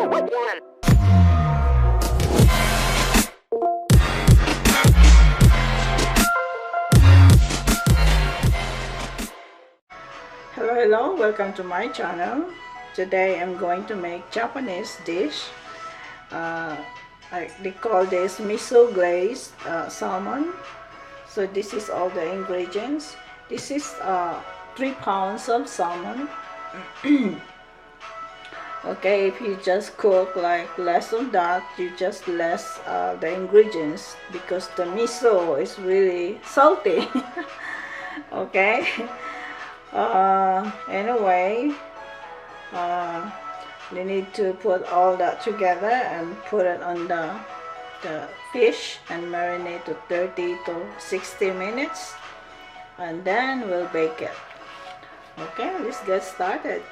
Hello, welcome to my channel. Today I'm going to make Japanese dish. They call this Miso Glazed Salmon. So this is all the ingredients. This is 3 pounds of salmon. Okay, if you just cook like less of that, you just less the ingredients because the miso is really salty. Okay. Anyway, you need to put all that together and put it on the fish and marinate to 30 to 60 minutes, and then we'll bake it. Okay, let's get started.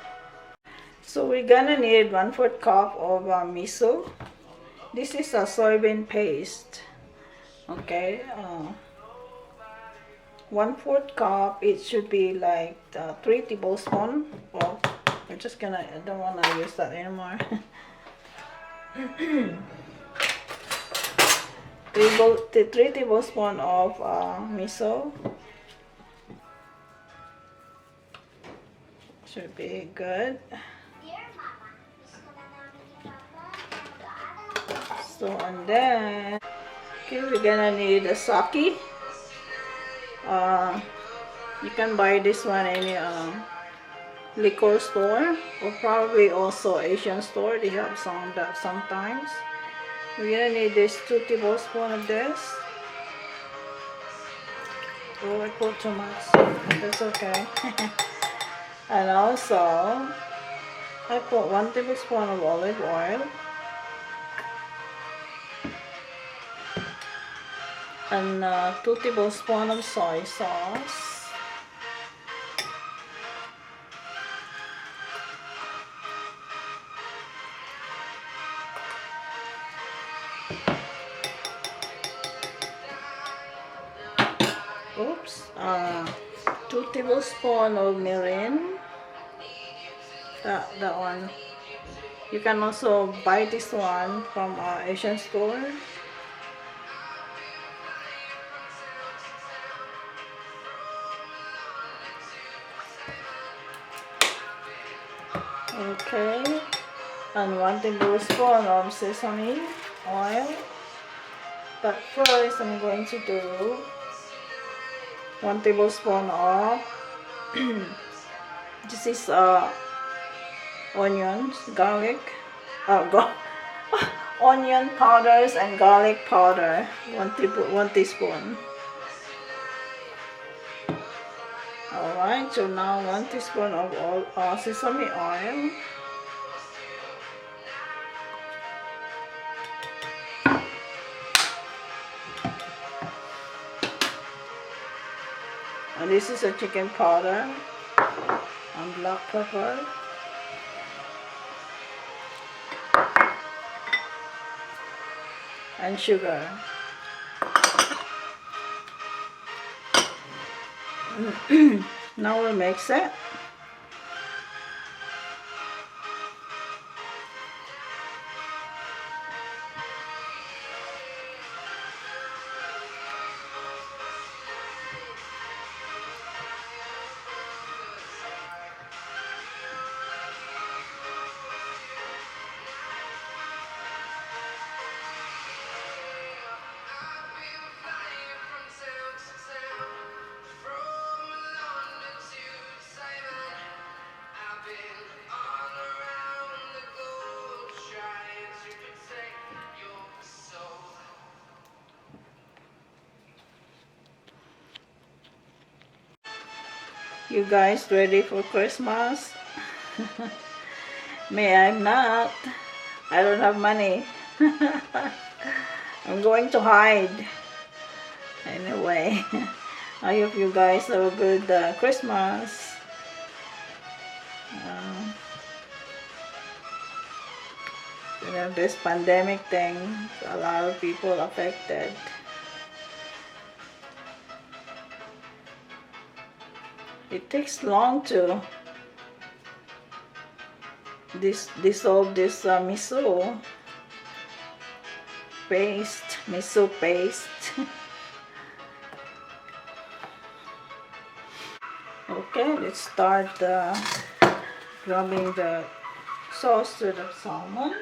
So we're gonna need 1/4 cup of miso. This is a soybean paste. Okay, 1/4 cup, it should be like 3 tablespoons of, I don't want to use that anymore. 3 tablespoons of miso. Should be good. So, and then, okay, we're gonna need a sake. You can buy this one in liquor store, or probably also Asian store. They have some that sometimes. We're gonna need this 2 tablespoons of this. Oh, I put too much. That's okay. And also, I put 1 tablespoon of olive oil and 2 tablespoons of soy sauce. Oops, 2 tablespoons of mirin. That one. You can also buy this one from Asian store. Okay, and 1 tablespoon of sesame oil. But first, I'm going to do 1 tablespoon of this is onions, garlic, onion powders and garlic powder. 1 teaspoon. Alright, so now 1 teaspoon of sesame oil. And this is a chicken powder and black pepper. And sugar. Now we'll mix it. You guys ready for Christmas? Me, I'm not. I don't have money. I'm going to hide. Anyway, I hope you guys have a good Christmas. You know, this pandemic thing, a lot of people affected. It takes long to dissolve this miso paste. Okay, let's start rubbing the sauce to the salmon.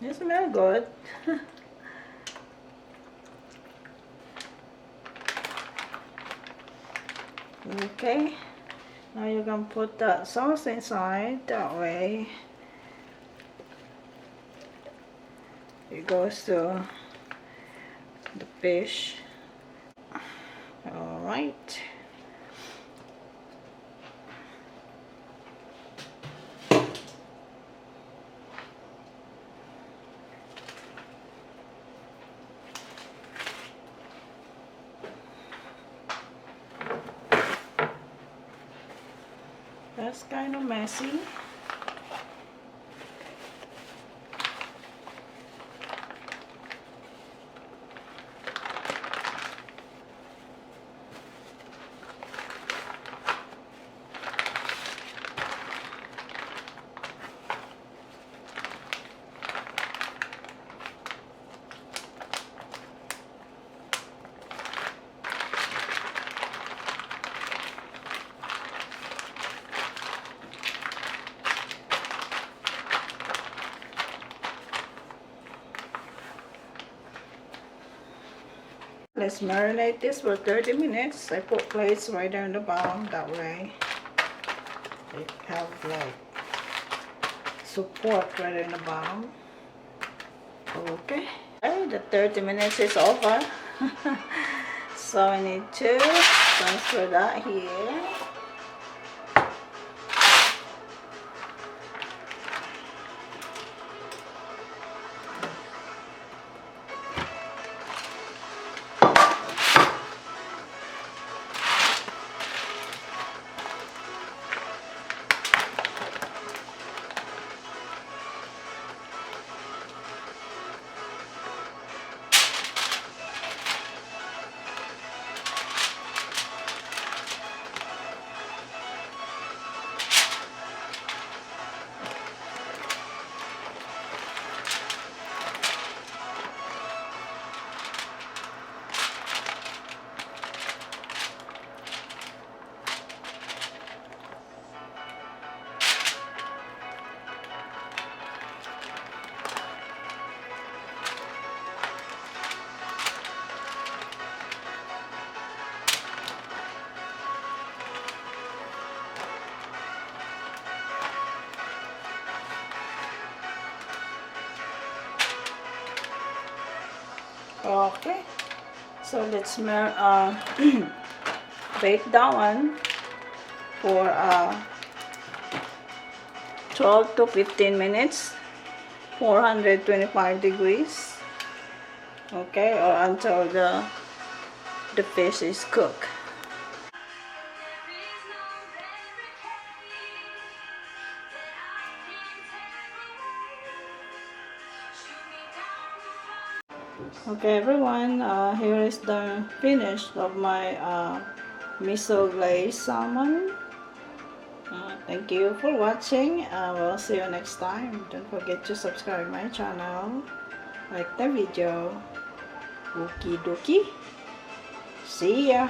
It smells good. Okay, now you can put the sauce inside. That way it goes to the fish. All right. That's kind of messy. Let's marinate this for 30 minutes. I put plates right there in the bottom. That way they have like support right there in the bottom. Okay. Alright, the 30 minutes is over. So I need to transfer that here. Okay, so let's bake that one for 12 to 15 minutes, 425 degrees. Okay, or until the fish is cooked. Okay everyone, here is the finish of my miso glazed salmon. Thank you for watching. We'll see you next time. Don't forget to subscribe my channel, like the video. Okie dokie. See ya.